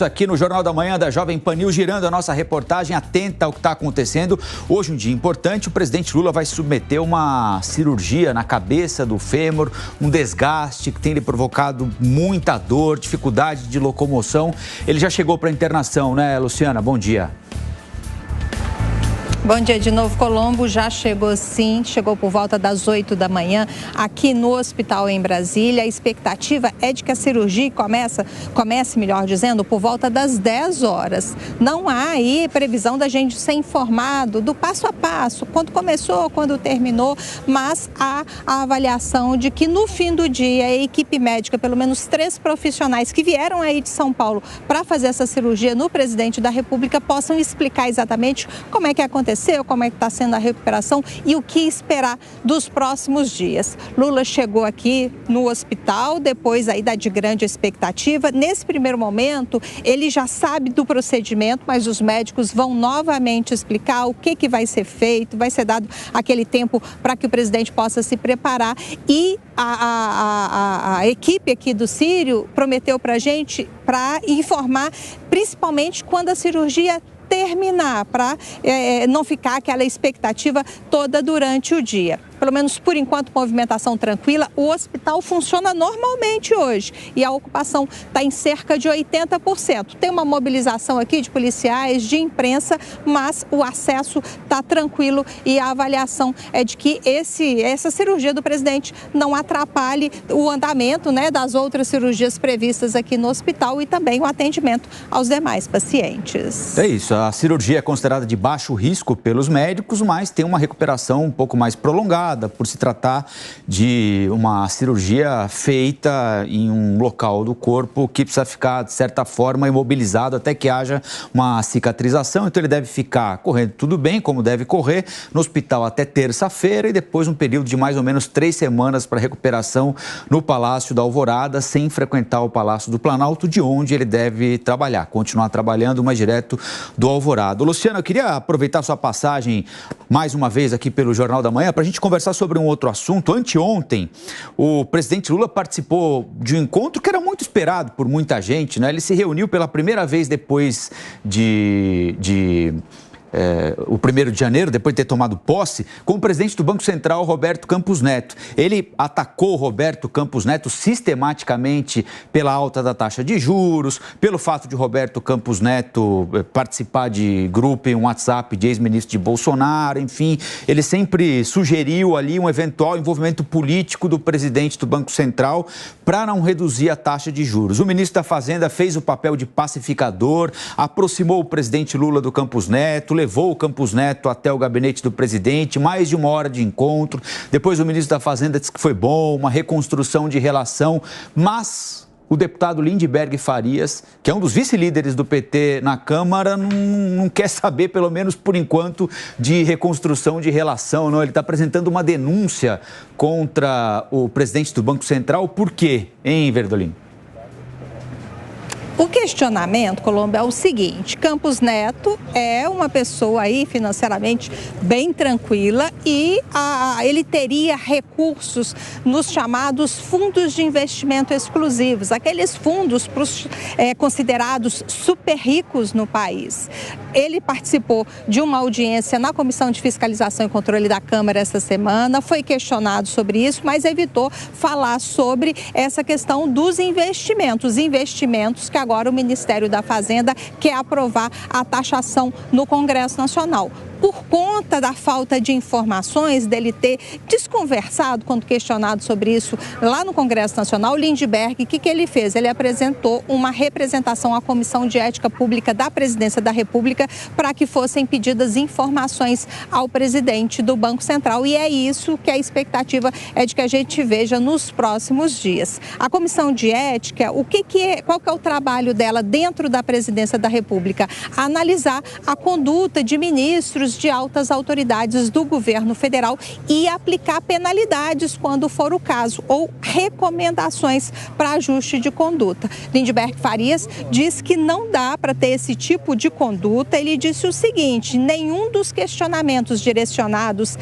Aqui no Jornal da Manhã da Jovem Pan News, girando a nossa reportagem atenta ao que está acontecendo. Hoje, um dia importante, o presidente Lula vai submeter uma cirurgia na cabeça do fêmur, um desgaste que tem lhe provocado muita dor, dificuldade de locomoção. Ele já chegou para a internação, né, Luciana? Bom dia. Bom dia de novo, Colombo. Já chegou sim, chegou por volta das 8 da manhã aqui no hospital em Brasília. A expectativa é de que a cirurgia comece, melhor dizendo, por volta das 10 horas. Não há aí previsão da gente ser informado do passo a passo, quando começou, quando terminou, mas há a avaliação de que no fim do dia a equipe médica, pelo menos 3 profissionais que vieram aí de São Paulo para fazer essa cirurgia no presidente da República, possam explicar exatamente como é que aconteceu, como é que está sendo a recuperação e o que esperar dos próximos dias. Lula chegou aqui no hospital, depois aí de grande expectativa. Nesse primeiro momento, ele já sabe do procedimento, mas os médicos vão novamente explicar o que vai ser feito, vai ser dado aquele tempo para que o presidente possa se preparar. E a equipe aqui do Sírio prometeu para a gente para informar, principalmente quando a cirurgia terminar, para não ficar aquela expectativa toda durante o dia. Pelo menos por enquanto, movimentação tranquila. O hospital funciona normalmente hoje e a ocupação está em cerca de 80%. Tem uma mobilização aqui de policiais, de imprensa, mas o acesso está tranquilo e a avaliação é de que essa cirurgia do presidente não atrapalhe o andamento, né, das outras cirurgias previstas aqui no hospital e também o atendimento aos demais pacientes. É isso, a cirurgia é considerada de baixo risco pelos médicos, mas tem uma recuperação um pouco mais prolongada, por se tratar de uma cirurgia feita em um local do corpo que precisa ficar, de certa forma, imobilizado até que haja uma cicatrização. Então, ele deve ficar correndo tudo bem, como deve correr, no hospital até terça-feira e depois um período de mais ou menos 3 semanas para recuperação no Palácio da Alvorada, sem frequentar o Palácio do Planalto, de onde ele deve trabalhar, continuar trabalhando, mas direto do Alvorada. Luciana, eu queria aproveitar sua passagem mais uma vez aqui pelo Jornal da Manhã para a gente conversar sobre um outro assunto. Anteontem, o presidente Lula participou de um encontro que era muito esperado por muita gente, né? Ele se reuniu pela primeira vez depois o 1º de janeiro, depois de ter tomado posse, com o presidente do Banco Central, Roberto Campos Neto. Ele atacou Roberto Campos Neto sistematicamente pela alta da taxa de juros, pelo fato de Roberto Campos Neto participar de grupo em um WhatsApp de ex-ministro de Bolsonaro, enfim, ele sempre sugeriu ali um eventual envolvimento político do presidente do Banco Central para não reduzir a taxa de juros. O ministro da Fazenda fez o papel de pacificador, aproximou o presidente Lula do Campos Neto, levou o Campos Neto até o gabinete do presidente, mais de 1 hora de encontro. Depois o ministro da Fazenda disse que foi bom, uma reconstrução de relação, mas o deputado Lindbergh Farias, que é um dos vice-líderes do PT na Câmara, não quer saber, pelo menos por enquanto, de reconstrução de relação, não. Ele está apresentando uma denúncia contra o presidente do Banco Central. Por quê, hein, Verdolin? O questionamento, Colombo, é o seguinte: Campos Neto é uma pessoa aí financeiramente bem tranquila e ele teria recursos nos chamados fundos de investimento exclusivos, aqueles fundos considerados super ricos no país. Ele participou de uma audiência na Comissão de Fiscalização e Controle da Câmara essa semana, foi questionado sobre isso, mas evitou falar sobre essa questão dos investimentos que agora o Ministério da Fazenda quer aprovar a taxação no Congresso Nacional. Por conta da falta de informações, dele ter desconversado quando questionado sobre isso lá no Congresso Nacional, Lindbergh, o que ele fez? Ele apresentou uma representação à Comissão de Ética Pública da Presidência da República para que fossem pedidas informações ao presidente do Banco Central, e é isso que a expectativa é de que a gente veja nos próximos dias. A Comissão de Ética, qual que é o trabalho dela dentro da Presidência da República? Analisar a conduta de ministros pedidos de altas autoridades do governo federal e aplicar penalidades quando for o caso ou recomendações para ajuste de conduta. Lindbergh Farias diz que não dá para ter esse tipo de conduta. Ele disse o seguinte: nenhum dos questionamentos direcionados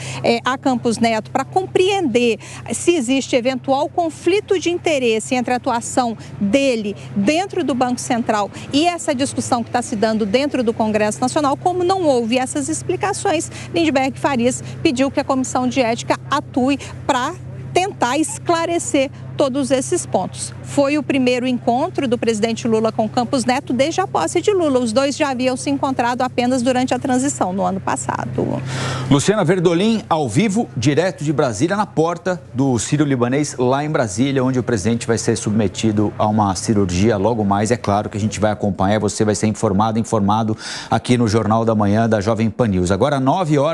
a Campos Neto para compreender se existe eventual conflito de interesse entre a atuação dele dentro do Banco Central e essa discussão que está se dando dentro do Congresso Nacional, como não houve essas explicações, Lindbergh Farias pediu que a Comissão de Ética atue para tentar esclarecer todos esses pontos. Foi o primeiro encontro do presidente Lula com Campos Neto desde a posse de Lula. Os dois já haviam se encontrado apenas durante a transição no ano passado. Luciana Verdolim, ao vivo, direto de Brasília, na porta do Sírio-Libanês, lá em Brasília, onde o presidente vai ser submetido a uma cirurgia logo mais. É claro que a gente vai acompanhar, você vai ser informado aqui no Jornal da Manhã da Jovem Pan News. Agora, 9 horas.